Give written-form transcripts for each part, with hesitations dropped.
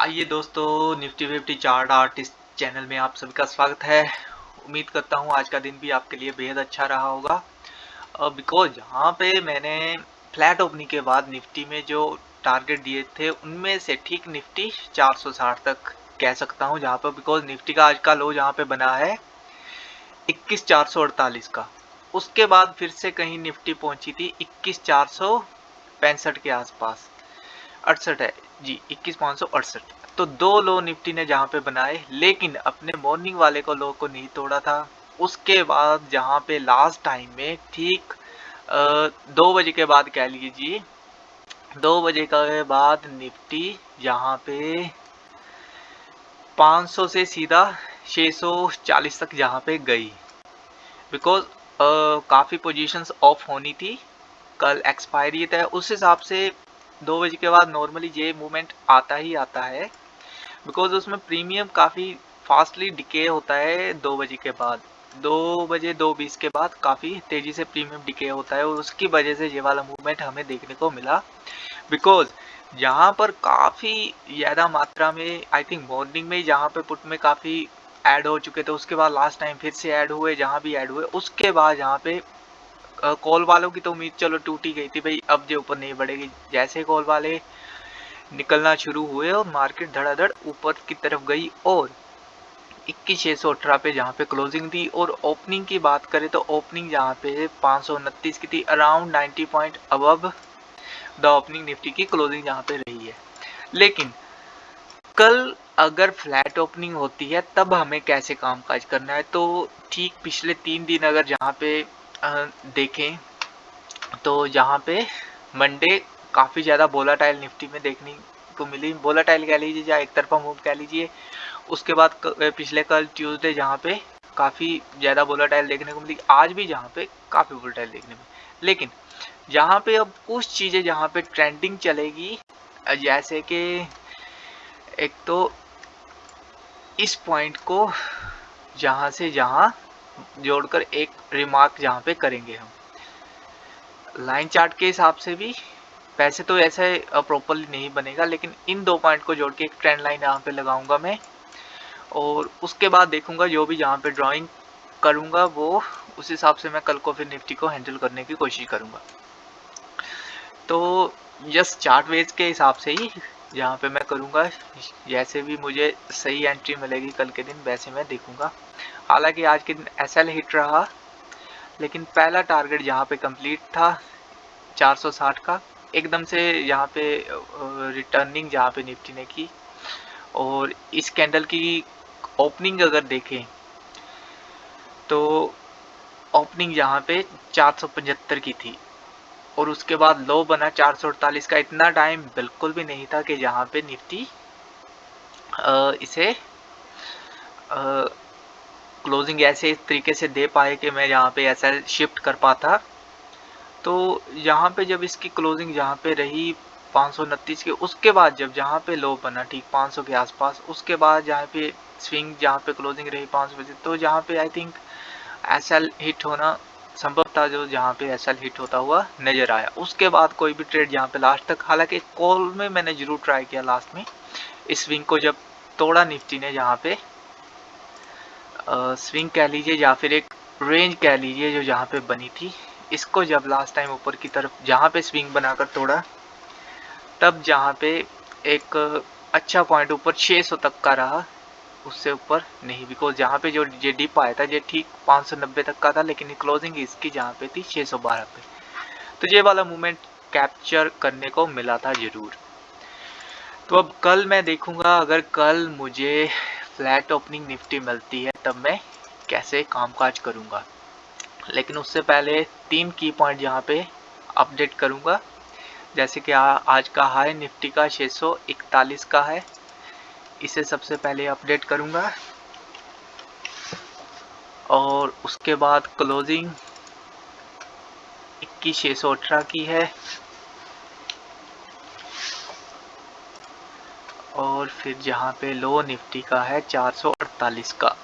आइए दोस्तों, Nifty fifty chart artist channel में आप सभी का स्वागत है। उम्मीद करता हूँ आज का दिन भी आपके लिए बेहद अच्छा रहा होगा। बिकॉज यहाँ पे मैंने फ्लैट ओपनिंग के बाद निफ्टी में जो टारगेट दिए थे उनमें से ठीक निफ्टी 460 तक कह सकता हूँ, जहाँ पर बिकॉज निफ्टी का आज का लो जहाँ पे बना है 21,448 का। उसके बाद फिर से कहीं निफ्टी पहुंची थी 21,465 के आसपास, 68 है जी, 21,568। तो दो लो निफ्टी ने जहां पे बनाए, लेकिन अपने मॉर्निंग वाले को लो को नहीं तोड़ा था। उसके बाद जहां पे लास्ट टाइम में ठीक 2 बजे के बाद कह लीजिए, 2 बजे के बाद निफ्टी यहाँ पे 500 से सीधा 640 तक जहाँ पे गई। बिकॉज काफ़ी पोजीशंस ऑफ होनी थी, कल एक्सपायरी है, उस हिसाब से 2 बजे के बाद नॉर्मली ये मूवमेंट आता ही आता है। बिकॉज उसमें प्रीमियम काफ़ी फास्टली डिके होता है 2 बजे के बाद। 2 बजे 2:20 के बाद काफ़ी तेज़ी से प्रीमियम डिके होता है, और उसकी वजह से ये वाला मूवमेंट हमें देखने को मिला। बिकॉज यहाँ पर काफ़ी ज़्यादा मात्रा में आई थिंक मॉर्निंग में जहाँ पे पुट में काफ़ी ऐड हो चुके थे, उसके बाद लास्ट टाइम फिर से ऐड हुए, जहाँ भी ऐड हुए उसके बाद यहाँ पे कॉल वालों की तो उम्मीद चलो टूट ही गई थी भाई, अब जो ऊपर नहीं बढ़ेगी। जैसे कॉल वाले निकलना शुरू हुए और मार्केट धड़ाधड़ ऊपर की तरफ गई, और 21,618 पे जहाँ पे क्लोजिंग थी। और ओपनिंग की बात करें तो ओपनिंग जहाँ पे 529 की थी, around 90 point above the opening Nifty की क्लोजिंग जहाँ पे रही है। लेकिन कल अगर फ्लैट ओपनिंग होती है तब हमें कैसे कामकाज करना है, तो ठीक पिछले 3 दिन अगर जहाँ पे देखें तो जहाँ पे मंडे काफ़ी ज़्यादा वोलाटाइल निफ्टी में देखने को मिली। वोलाटाइल कह लीजिए या एक तरफा मूव कह लीजिए। उसके बाद पिछले कल ट्यूसडे जहाँ पे काफ़ी ज़्यादा वोलाटाइल देखने को मिली, आज भी जहाँ पे काफ़ी वोलाटाइल देखने को मिली। लेकिन जहाँ पे अब कुछ चीज़ें जहाँ पे ट्रेंडिंग चलेगी, जैसे कि एक तो इस पॉइंट को जहाँ से जहाँ जोड़कर एक रिमार्क जहाँ पे करेंगे हम लाइन चार्ट के हिसाब से भी। वैसे तो ऐसे प्रॉपरली नहीं बनेगा, लेकिन इन दो पॉइंट को जोड़ के एक ट्रेंड लाइन यहाँ पे लगाऊंगा मैं, और उसके बाद देखूंगा जो भी जहाँ पे ड्राइंग करूंगा वो उस हिसाब से मैं कल को फिर निफ्टी को हैंडल करने की कोशिश करूंगा। तो जस्ट चार्ट वेज के हिसाब से ही जहाँ पे मैं करूंगा, जैसे भी मुझे सही एंट्री मिलेगी कल के दिन वैसे मैं देखूंगा। हालांकि आज के दिन एसएल हिट रहा, लेकिन पहला टारगेट जहाँ पे कंप्लीट था 460 का, एकदम से यहाँ पे रिटर्निंग जहाँ पे निफ्टी ने की। और इस कैंडल की ओपनिंग अगर देखें तो ओपनिंग यहाँ पे 475 की थी, और उसके बाद लो बना 448 का। इतना टाइम बिल्कुल भी नहीं था कि जहाँ पे निफ्टी इसे क्लोजिंग ऐसे तरीके से दे पाए कि मैं यहाँ पे ऐसा शिफ्ट कर पाता। तो यहाँ पे जब इसकी क्लोजिंग जहाँ पे रही 529 के, उसके बाद जब जहाँ पे लो बना ठीक 500 के आसपास, उसके बाद जहाँ पे स्विंग जहाँ पे क्लोजिंग रही 5 बजे, तो जहाँ पे आई थिंक एसएल हिट होना संभव था, जो जहाँ पे एसएल हिट होता हुआ नजर आया। उसके बाद कोई भी ट्रेड जहाँ पे लास्ट तक, हालांकि कॉल में मैंने जरूर ट्राई किया लास्ट में इस स्विंग को जब तोड़ा निफ्टी ने, जहाँ पे स्विंग कह लीजिए या फिर एक रेंज कह लीजिए जो जहाँ पे बनी थी, इसको जब लास्ट टाइम ऊपर की तरफ जहाँ पे स्विंग बनाकर तोड़ा, तब जहाँ पे एक अच्छा पॉइंट ऊपर 600 तक का रहा, उससे ऊपर नहीं। बिकॉज जहाँ पे जो ये डिप आया था ये ठीक 590 तक का था, लेकिन क्लोजिंग इसकी जहाँ पे थी 612 पे। तो ये वाला मूवमेंट कैप्चर करने को मिला था जरूर। तो अब कल मैं देखूंगा, अगर कल मुझे फ्लैट ओपनिंग निफ्टी मिलती है तब मैं कैसे कामकाज करूंगा। लेकिन उससे पहले 3 की पॉइंट यहाँ पे अपडेट करूंगा। जैसे कि आज का हाई निफ्टी का 641 का है, इसे सबसे पहले अपडेट करूंगा। और उसके बाद क्लोजिंग 21,618 की है, और फिर जहाँ पे लो निफ्टी का है 448 का।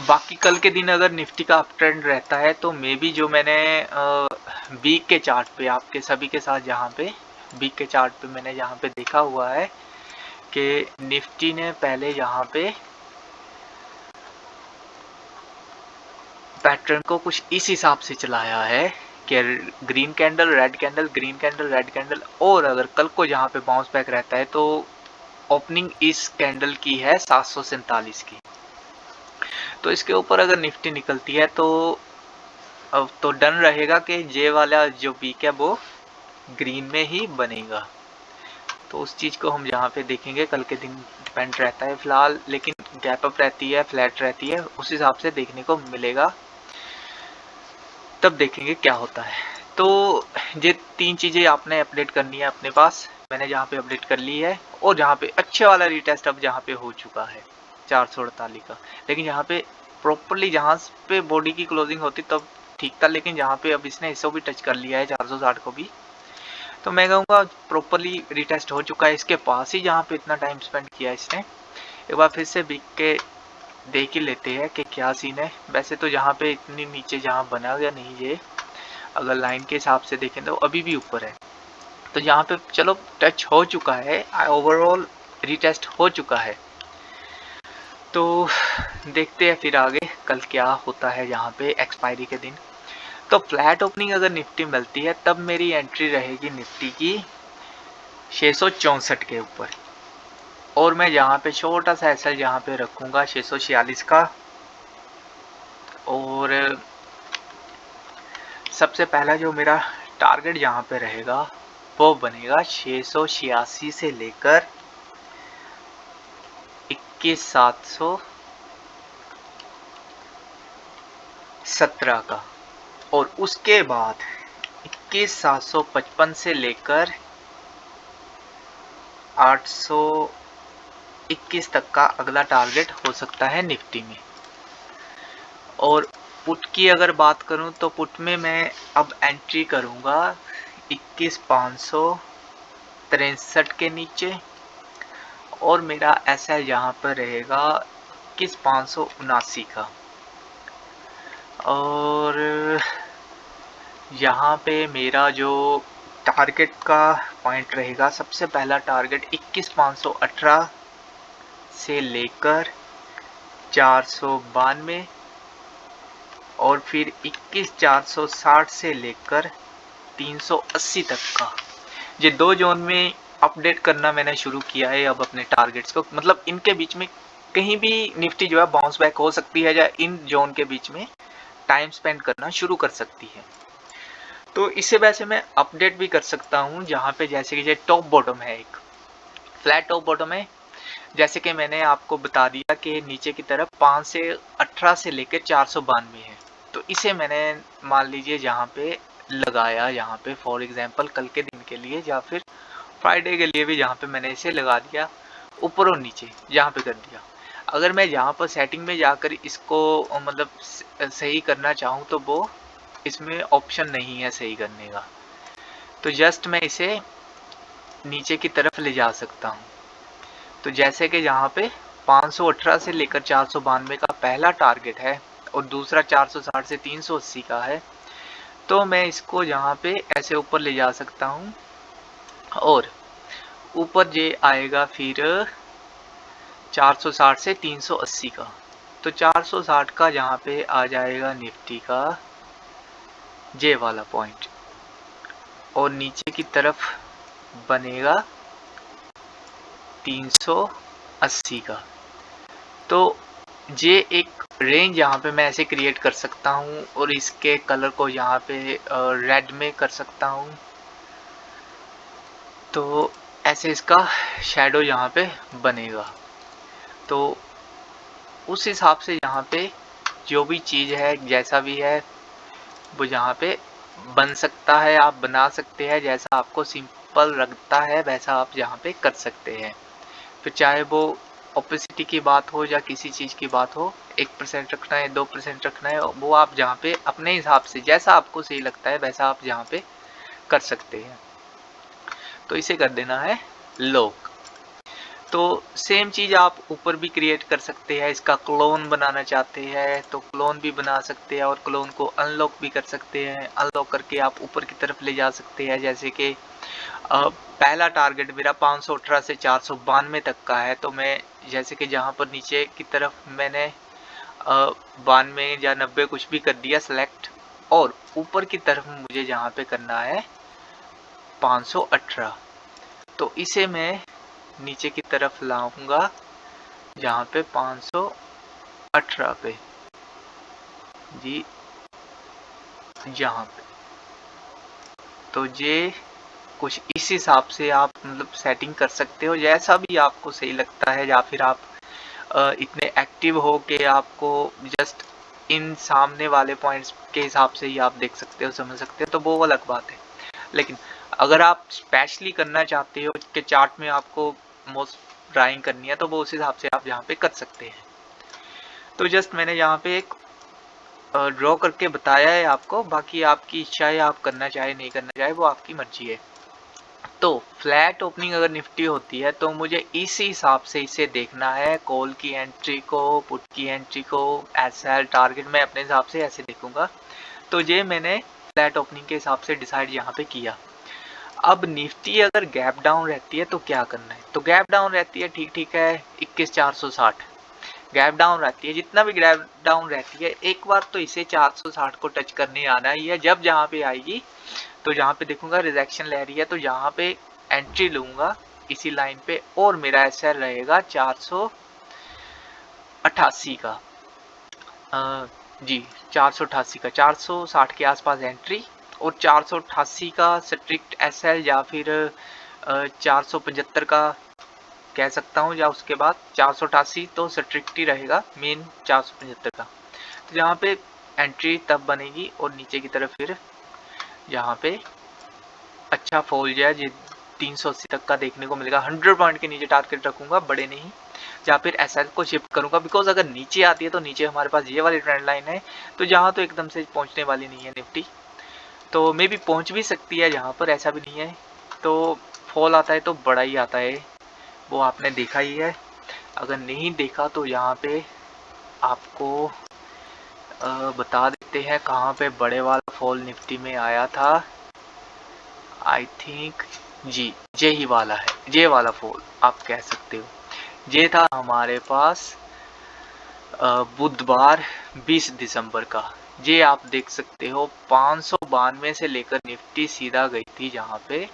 बाकी कल के दिन अगर निफ्टी का अप ट्रेंड रहता है तो मे बी जो मैंने वीक के चार्ट पे आपके सभी के साथ जहाँ पे वीक के चार्ट पे मैंने यहाँ पे देखा हुआ है कि निफ्टी ने पहले यहाँ पे पैटर्न को कुछ इस हिसाब से चलाया है कि green candle red candle, green candle red candle, और अगर कल को जहाँ पे बाउंस बैक रहता है तो ओपनिंग इस कैंडल की है 747 की। तो इसके ऊपर अगर निफ्टी निकलती है तो अब तो डन रहेगा कि जे वाला जो वीक है वो ग्रीन में ही बनेगा। तो उस चीज़ को हम यहाँ पे देखेंगे, कल के दिन डिपेंड रहता है फिलहाल, लेकिन गैप अप रहती है, फ्लैट रहती है, उस हिसाब से देखने को मिलेगा, तब देखेंगे क्या होता है। तो ये 3 चीज़ें आपने अपडेट करनी है अपने पास, मैंने जहाँ पे अपडेट कर ली है, और जहाँ पे अच्छे वाला रिटेस्ट अब जहाँ पे हो चुका है 448 का, लेकिन यहाँ पे प्रॉपरली जहाँ पे बॉडी की क्लोजिंग होती तब ठीक था, लेकिन जहाँ पे अब इसने इसको भी टच कर लिया है 460 को भी, तो मैं कहूँगा प्रॉपरली रिटेस्ट हो चुका है। इसके पास ही जहाँ पे इतना टाइम स्पेंड किया इसने, एक बार फिर से बिक के देख ही लेते हैं कि क्या सीन है। वैसे तो जहाँ पे इतनी नीचे जहाँ बना गया नहीं, ये अगर लाइन के हिसाब से देखें तो अभी भी ऊपर है, तो यहाँ पे चलो टच हो चुका है, ओवरऑल रिटेस्ट हो चुका है। तो देखते हैं फिर आगे कल क्या होता है यहाँ पे एक्सपायरी के दिन। तो फ्लैट ओपनिंग अगर निफ्टी मिलती है तब मेरी एंट्री रहेगी निफ्टी की 664 के ऊपर, और मैं यहाँ पे छोटा सा एसएल यहाँ पे रखूँगा 646 का, और सबसे पहला जो मेरा टारगेट यहाँ पे रहेगा वो बनेगा 686 से लेकर 21,717 का, और उसके बाद 21,755 से लेकर 821 तक का अगला टारगेट हो सकता है निफ्टी में। और पुट की अगर बात करूं तो पुट में मैं अब एंट्री करूंगा 21,563 के नीचे, और मेरा एसएल यहाँ पर रहेगा 21,579 का, और यहाँ पे मेरा जो टारगेट का पॉइंट रहेगा, सबसे पहला टारगेट 21,518 से लेकर 492, और फिर 21,460 से लेकर 380 तक का। ये 2 जोन में अपडेट करना मैंने शुरू किया है अब अपने टारगेट्स को, मतलब इनके बीच में कहीं भी निफ्टी जो है बाउंस बैक हो सकती है, या इन जोन के बीच में टाइम स्पेंड करना शुरू कर सकती है। तो इससे वैसे मैं अपडेट भी कर सकता हूँ, जहाँ पे जैसे कि ये टॉप बॉटम है, एक फ्लैट टॉप बॉटम है, जैसे कि मैंने आपको बता दिया कि नीचे की तरफ 518 से लेकर 492 है, तो इसे मैंने मान लीजिए यहाँ पे लगाया, यहाँ पे फॉर एग्जांपल कल के दिन के लिए या फिर फ्राइडे के लिए भी यहाँ पे मैंने इसे लगा दिया, ऊपर और नीचे यहाँ पे कर दिया। अगर मैं यहाँ पर सेटिंग में जाकर इसको मतलब सही करना चाहूँ तो वो इसमें ऑप्शन नहीं है सही करने का, तो जस्ट मैं इसे नीचे की तरफ ले जा सकता हूँ। तो जैसे कि यहाँ पे 518 से लेकर 492 का पहला टारगेट है, और दूसरा 460 से 380 का है, तो मैं इसको यहाँ पे ऐसे ऊपर ले जा सकता हूँ, और ऊपर ये आएगा फिर 460 से 380 का, तो 460 का यहाँ पे आ जाएगा निफ्टी का जे वाला पॉइंट, और नीचे की तरफ बनेगा 380 का। तो ये एक रेंज यहाँ पे मैं ऐसे क्रिएट कर सकता हूँ, और इसके कलर को यहाँ पे रेड में कर सकता हूँ, तो ऐसे इसका शैडो यहाँ पे बनेगा। तो उस हिसाब से यहाँ पे जो भी चीज़ है जैसा भी है वो यहाँ पे बन सकता है, आप बना सकते हैं, जैसा आपको सिंपल लगता है वैसा आप यहाँ पे कर सकते हैं। फिर चाहे वो ओपेसिटी की बात हो या किसी चीज़ की बात हो, 1% रखना है 2% रखना है, वो आप जहाँ पे अपने हिसाब से जैसा आपको सही लगता है वैसा आप यहाँ पे कर सकते हैं। तो इसे कर देना है लॉक। तो सेम चीज़ आप ऊपर भी क्रिएट कर सकते हैं। इसका क्लोन बनाना चाहते हैं तो क्लोन भी बना सकते हैं और क्लोन को अनलॉक भी कर सकते हैं। अनलॉक करके आप ऊपर की तरफ ले जा सकते हैं। जैसे कि पहला टारगेट मेरा 518 से 492 तक का है, तो मैं जैसे कि जहाँ पर नीचे की तरफ मैंने 92 या 90 कुछ भी कर दिया सिलेक्ट, और ऊपर की तरफ मुझे जहाँ पे करना है 518, तो इसे मैं नीचे की तरफ लाऊंगा जहाँ पे 518 पे जी, यहाँ पे। तो ये कुछ इस हिसाब से आप मतलब सेटिंग कर सकते हो, जैसा भी आपको सही लगता है। या फिर आप इतने एक्टिव हो कि आपको जस्ट इन सामने वाले पॉइंट्स के हिसाब से ही आप देख सकते हो, समझ सकते हो, तो वो अलग बात है। लेकिन अगर आप स्पेशली करना चाहते हो कि चार्ट में आपको मोस्ट ड्राइंग करनी है, तो वो उस हिसाब से आप यहाँ पे कर सकते हैं। तो जस्ट मैंने यहाँ पे एक ड्रॉ करके बताया है आपको, बाकी आपकी इच्छा है, आप करना चाहे नहीं करना चाहे वो आपकी मर्जी है। तो फ्लैट ओपनिंग अगर निफ्टी होती है तो मुझे इसी हिसाब से इसे देखना है। कॉल की एंट्री को, पुट की एंट्री को, एसएल टारगेट मैं अपने हिसाब से ऐसे देखूंगा। तो ये मैंने फ्लैट ओपनिंग के हिसाब से डिसाइड यहाँ पे किया। अब निफ्टी अगर गैप डाउन रहती है तो क्या करना है? तो गैप डाउन रहती है, ठीक है, 21,460 गैप डाउन रहती है। जितना भी गैप डाउन रहती है, एक बार तो इसे 460 को टच करने आना ही है। जब जहाँ पे आएगी तो जहाँ पे देखूंगा रिजेक्शन ले रही है तो यहाँ पे एंट्री लूंगा इसी लाइन पे, और मेरा एसएल रहेगा 488 का जी 488 का, 460 के आसपास एंट्री और 488 का स्ट्रिक्ट एसएल, या फिर 475 का कह सकता हूँ, या उसके बाद 488 तो स्ट्रिक्ट ही रहेगा, मेन 475 का। तो यहाँ पे एंट्री तब बनेगी और नीचे की तरफ फिर यहाँ पे अच्छा फॉल जाए, ये 380 तक का देखने को मिलेगा। 100 पॉइंट के नीचे टारगेट रखूंगा, बड़े नहीं, या फिर एसएल को शिफ्ट करूंगा। बिकॉज अगर नीचे आती है तो नीचे हमारे पास ये वाली ट्रेंड लाइन है, तो जहाँ तो एकदम से पहुंचने वाली नहीं है निफ्टी, तो मे भी पहुंच भी सकती है जहाँ पर, ऐसा भी नहीं है। तो फॉल आता है तो बड़ा ही आता है, वो आपने देखा ही है। अगर नहीं देखा तो यहाँ पे आपको बता देते हैं कहाँ पे बड़े वाला फॉल निफ्टी में आया था। आई थिंक जी ये ही वाला है, ये वाला फॉल आप कह सकते हो। ये था हमारे पास बुधवार 20 दिसंबर का। ये आप देख सकते हो 592 से लेकर निफ्टी सीधा गई थी जहाँ पे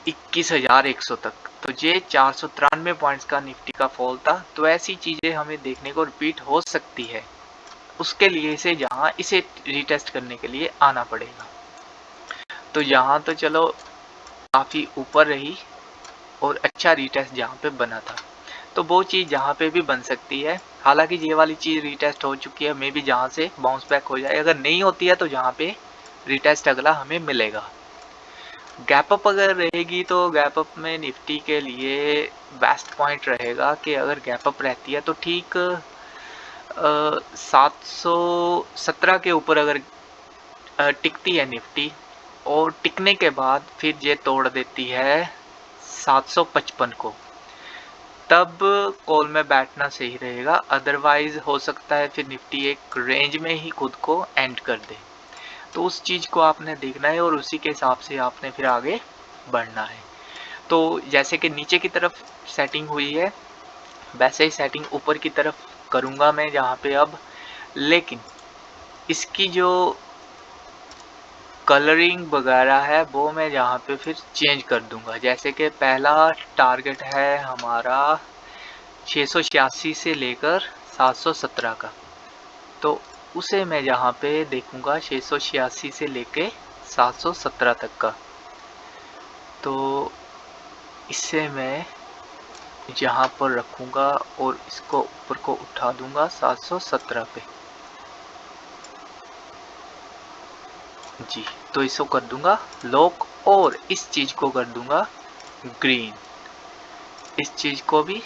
21,100 तक। तो ये 493 पॉइंट्स का निफ्टी का फॉल था। तो ऐसी चीजें हमें देखने को रिपीट हो सकती है, उसके लिए इसे रिटेस्ट करने के लिए आना पड़ेगा। तो यहाँ तो चलो काफी ऊपर रही और अच्छा रिटेस्ट जहाँ पे बना था, तो वो चीज़ जहाँ पे भी बन सकती है। हालांकि ये वाली चीज़ रिटेस्ट हो चुकी है, मे भी जहाँ से बाउंस बैक हो जाए। अगर नहीं होती है तो जहाँ पे रिटेस्ट अगला हमें मिलेगा। गैप अप अगर रहेगी तो गैप अप में निफ्टी के लिए बेस्ट पॉइंट रहेगा कि अगर गैप अप रहती है तो ठीक 717 के ऊपर अगर टिकती है निफ्टी, और टिकने के बाद फिर ये तोड़ देती है 755 को, तब कॉल में बैठना सही रहेगा। अदरवाइज हो सकता है फिर निफ्टी एक रेंज में ही खुद को एंड कर दे। तो उस चीज को आपने देखना है और उसी के हिसाब से आपने फिर आगे बढ़ना है। तो जैसे कि नीचे की तरफ सेटिंग हुई है, वैसे ही सेटिंग ऊपर की तरफ करूंगा मैं जहाँ पे अब। लेकिन इसकी जो कलरिंग वगैरह है वो मैं यहाँ पे फिर चेंज कर दूंगा। जैसे कि पहला टारगेट है हमारा 686 से लेकर 717 का, तो उसे मैं यहाँ पे देखूंगा 686 से लेके 717 तक का। तो इसे मैं यहाँ पर रखूंगा और इसको ऊपर को उठा दूंगा 717 पे जी। तो इसको कर दूंगा लॉक और इस चीज को कर दूंगा ग्रीन, इस चीज को भी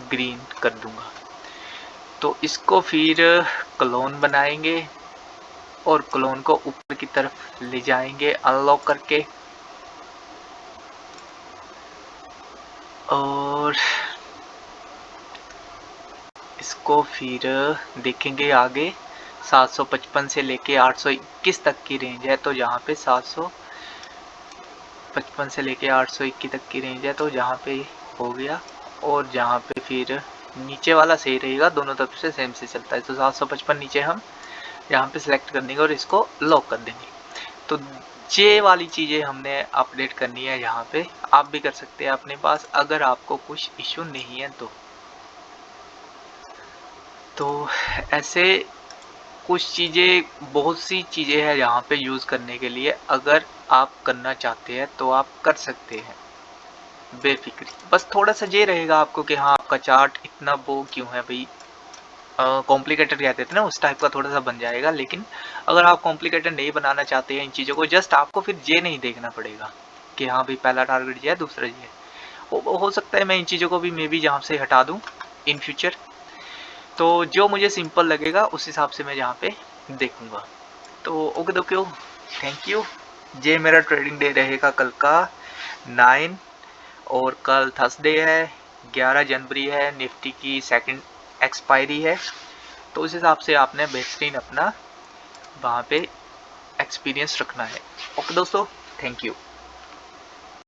ग्रीन कर दूंगा। तो इसको फिर क्लोन बनाएंगे और क्लोन को ऊपर की तरफ ले जाएंगे अनलॉक करके। और इसको फिर देखेंगे आगे 755 से लेके 821 तक की रेंज है, तो यहाँ पे 755 से लेके 821 तक की रेंज है, तो जहाँ पे हो गया। और जहाँ पे फिर नीचे वाला सही रहेगा, दोनों तरफ से सेम से चलता है, तो 755 नीचे हम यहाँ पे सिलेक्ट कर देंगे और इसको लॉक कर देंगे। तो ये वाली चीज़ें हमने अपडेट करनी है यहाँ पे। आप भी कर सकते हैं अपने पास, अगर आपको कुछ इशू नहीं है तो ऐसे कुछ चीज़ें, बहुत सी चीज़ें हैं यहाँ पे यूज़ करने के लिए। अगर आप करना चाहते हैं तो आप कर सकते हैं बेफिक्री। बस थोड़ा सा ये रहेगा आपको कि हाँ, आपका चार्ट इतना वो क्यों है भाई, कॉम्प्लिकेटेड कहते थे ना, उस टाइप का थोड़ा सा बन जाएगा। लेकिन अगर आप कॉम्प्लिकेटेड नहीं बनाना चाहते हैं इन चीज़ों को, जस्ट आपको फिर ये नहीं देखना पड़ेगा कि हाँ भाई पहला टारगेट ये है, दूसरा ये है। हो सकता है मैं इन चीज़ों को भी मे बी यहाँ से हटा दूँ इन फ्यूचर। तो जो मुझे सिंपल लगेगा उस हिसाब से मैं यहाँ पे देखूंगा। तो ओके दोस्तों, थैंक यू। ये मेरा ट्रेडिंग डे रहेगा कल का 9, और कल थर्सडे है, 11 जनवरी है, निफ्टी की सेकंड एक्सपायरी है। तो उस हिसाब से आपने बेहतरीन अपना वहाँ पे एक्सपीरियंस रखना है। ओके दोस्तों, थैंक यू।